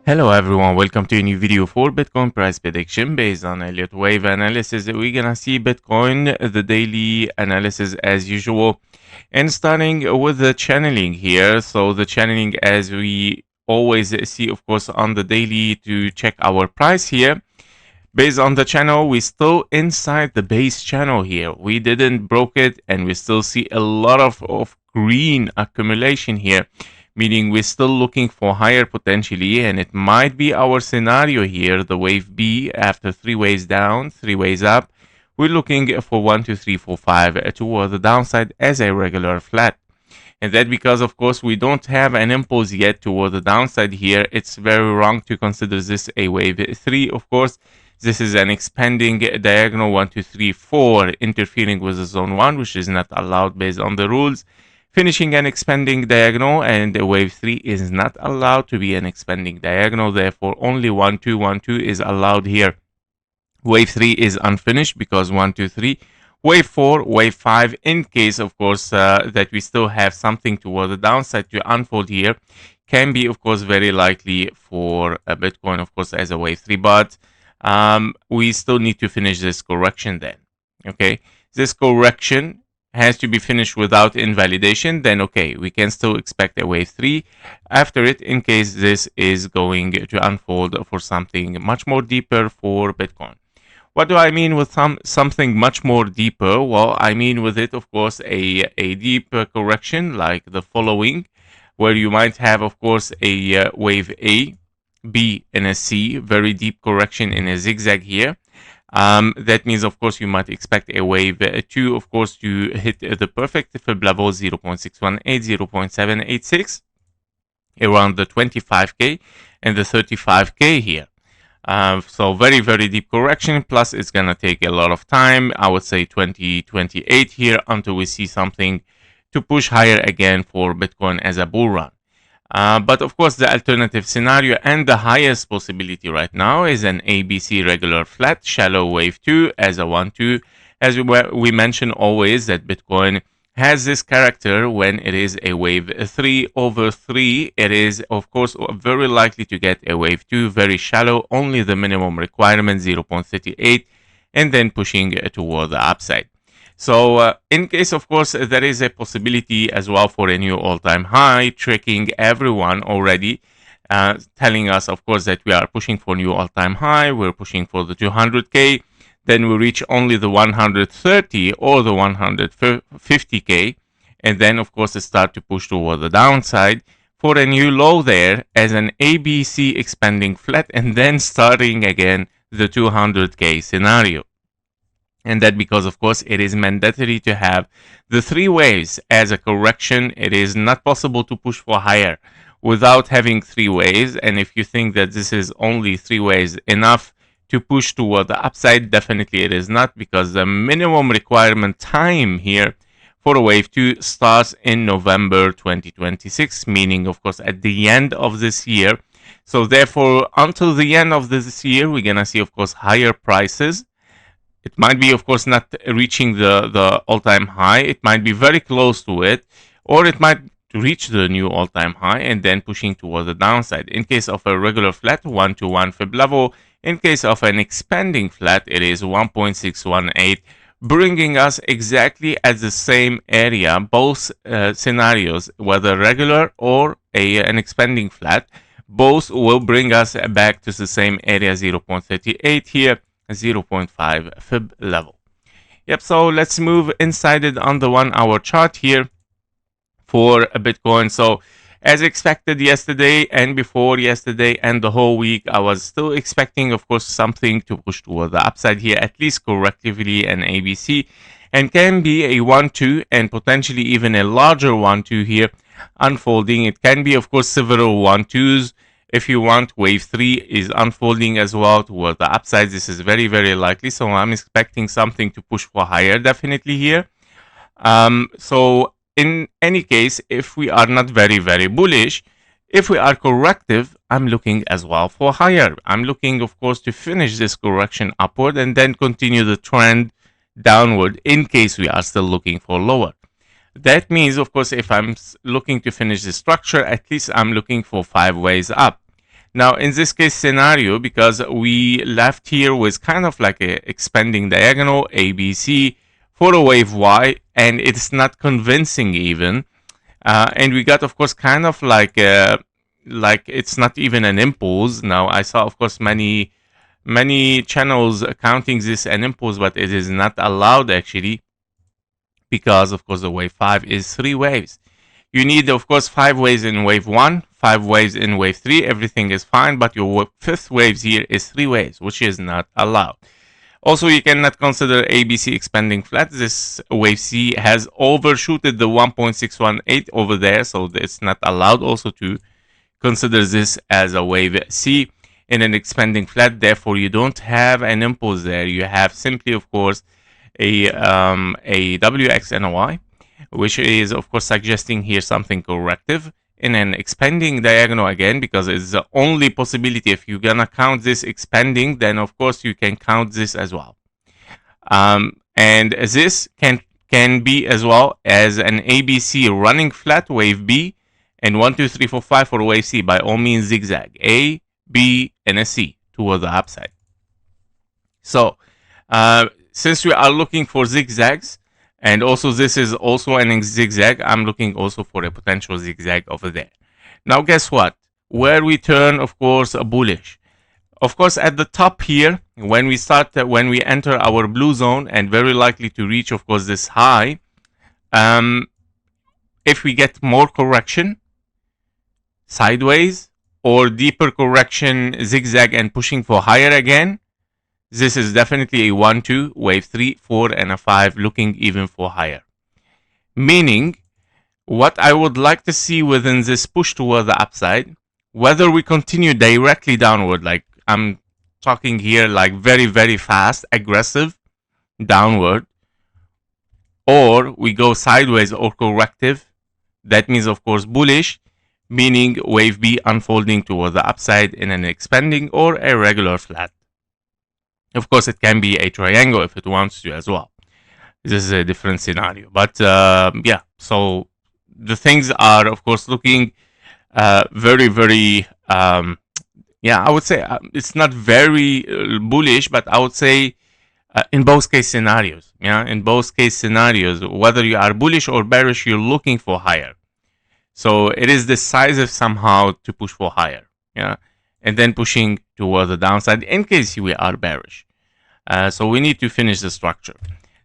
Hello everyone, welcome to a new video for Bitcoin price prediction based on Elliott Wave analysis. We're gonna see Bitcoin, the daily analysis as usual, and starting with the channeling here. So the channeling, as we always see, of course, on the daily to check our price here. Based on the channel, we're still inside the base channel here. We didn't broke it, and we still see a lot of green accumulation here, meaning we're still looking for higher potentially, and it might be our scenario here, the wave B, after 3 waves down, 3 waves up. We're looking for 1, 2, 3, 4, 5 toward the downside as a regular flat. And that because, of course, we don't have an impulse yet toward the downside here. It's very wrong to consider this a wave 3, of course. This is an expanding diagonal 1, 2, 3, 4 interfering with the zone 1, which is not allowed based on the rules. Finishing an expanding diagonal, and wave 3 is not allowed to be an expanding diagonal. Therefore, only 1, 2, 1, 2 is allowed here. Wave 3 is unfinished because 1, 2, 3. Wave 4, wave 5, in case, of course, that we still have something toward the downside to unfold here, can be, of course, very likely for Bitcoin, of course, as a wave 3. But we still need to finish this correction then. Okay, this correction has to be finished without invalidation. Then okay, we can still expect a wave 3 after it, in case this is going to unfold for something much more deeper for Bitcoin. What do I mean with something much more deeper? Well, I mean with it, of course, a deep correction like the following, where you might have, of course, a wave A, B, and a C, very deep correction in a zigzag here. That means, of course, you might expect a wave 2, of course, to hit the perfect fib level 0.618, 0.786, around the 25K and the 35K here. So very, very deep correction, plus it's going to take a lot of time. I would say 2028 here until we see something to push higher again for Bitcoin as a bull run. But of course, the alternative scenario and the highest possibility right now is an ABC regular flat shallow wave 2 as a 1-2. As we mention always that Bitcoin has this character when it is a wave 3 over 3. It is, of course, very likely to get a wave 2, very shallow, only the minimum requirement 0.38, and then pushing toward the upside. So in case, of course, there is a possibility as well for a new all-time high, tricking everyone already, telling us, of course, that we are pushing for new all-time high, we're pushing for the 200K, then we reach only the 130 or the 150K, and then, of course, start to push toward the downside for a new low there as an ABC expanding flat, and then starting again the 200K scenario. And that because, of course, it is mandatory to have the 3 waves as a correction. It is not possible to push for higher without having 3 waves. And if you think that this is only 3 waves enough to push toward the upside, definitely it is not, because the minimum requirement time here for a wave 2 starts in November 2026, meaning, of course, at the end of this year. So therefore, until the end of this year, we're going to see, of course, higher prices. It might be, of course, not reaching the all-time high. It might be very close to it, or it might reach the new all-time high and then pushing toward the downside. In case of a regular flat, 1 to 1 fib level. In case of an expanding flat, it is 1.618, bringing us exactly at the same area, both scenarios, whether regular or an expanding flat, both will bring us back to the same area, 0.38 here. 0.5 fib level. Yep, so let's move inside it on the 1 hour chart here for a Bitcoin. So as expected yesterday and before yesterday and the whole week, I was still expecting, of course, something to push toward the upside here, at least correctively an ABC, and can be a 1-2 and potentially even a larger 1-2 here unfolding. It can be, of course, several 1-2s. If you want, wave 3 is unfolding as well toward the upside. This is very, very likely. So I'm expecting something to push for higher, definitely here. So in any case, if we are not very, very bullish, if we are corrective, I'm looking as well for higher. I'm looking, of course, to finish this correction upward and then continue the trend downward in case we are still looking for lower. That means, of course, if I'm looking to finish the structure, at least I'm looking for 5 waves up. Now, in this case scenario, because we left here with kind of like a expanding diagonal ABC for a wave Y, and it's not convincing even. And we got, of course, kind of like it's not even an impulse. Now, I saw, of course, many channels counting this an impulse, but it is not allowed actually, because, of course, the wave 5 is 3 waves. You need, of course, 5 waves in wave 1, 5 waves in wave 3. Everything is fine, but your 5th waves here is 3 waves, which is not allowed. Also, you cannot consider ABC expanding flat. This wave C has overshooted the 1.618 over there, so it's not allowed also to consider this as a wave C in an expanding flat. Therefore, you don't have an impulse there. You have simply, of course, a WXNY, which is, of course, suggesting here something corrective in an expanding diagonal again, because it's the only possibility. If you're gonna count this expanding, then of course you can count this as well, and this can be as well as an ABC running flat wave B, and 1 2 3 4 5 for wave C. By all means, zigzag A, B, and a C toward the upside. So since we are looking for zigzags, and also this is also an zigzag, I'm looking also for a potential zigzag over there. Now guess what? Where we turn, of course, bullish. Of course, at the top here, when we enter our blue zone, and very likely to reach, of course, this high, if we get more correction sideways or deeper correction zigzag and pushing for higher again, this is definitely a 1, 2, wave 3, 4, and a 5, looking even for higher. Meaning, what I would like to see within this push toward the upside, whether we continue directly downward, like I'm talking here, like very, very fast, aggressive downward, or we go sideways or corrective, that means, of course, bullish, meaning wave B unfolding toward the upside in an expanding or a regular flat. Of course, it can be a triangle if it wants to as well. This is a different scenario. But yeah, so the things are, of course, looking very, very, yeah, I would say it's not very bullish, but I would say in both case scenarios, yeah, in both case scenarios, whether you are bullish or bearish, you're looking for higher. So it is decisive somehow to push for higher, yeah, and then pushing toward the downside in case we are bearish. So we need to finish the structure.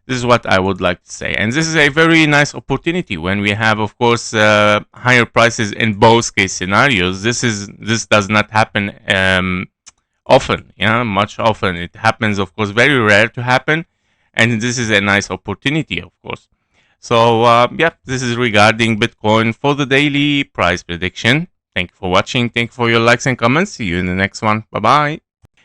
This is what I would like to say. And this is a very nice opportunity when we have, of course, higher prices in both case scenarios. This does not happen often, yeah, much often. It happens, of course, very rare to happen. And this is a nice opportunity, of course. So, yeah, this is regarding Bitcoin for the daily price prediction. Thank you for watching. Thank you for your likes and comments. See you in the next one. Bye-bye.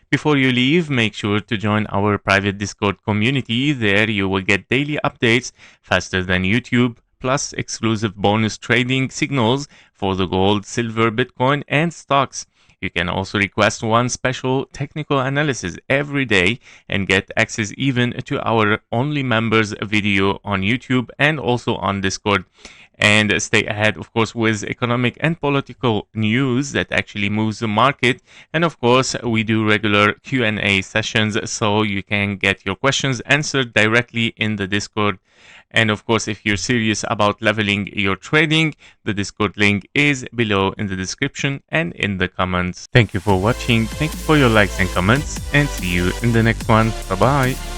Before you leave, make sure to join our private Discord community. There you will get daily updates faster than YouTube, plus exclusive bonus trading signals for the gold, silver, Bitcoin, and stocks. You can also request one special technical analysis every day and get access even to our only members video on YouTube and also on Discord. And stay ahead, of course, with economic and political news that actually moves the market. And of course, we do regular Q&A sessions, so you can get your questions answered directly in the Discord. And of course, if you're serious about leveling your trading, the Discord link is below in the description and in the comments. Thank you for watching. Thank you for your likes and comments, and see you in the next one. Bye-bye.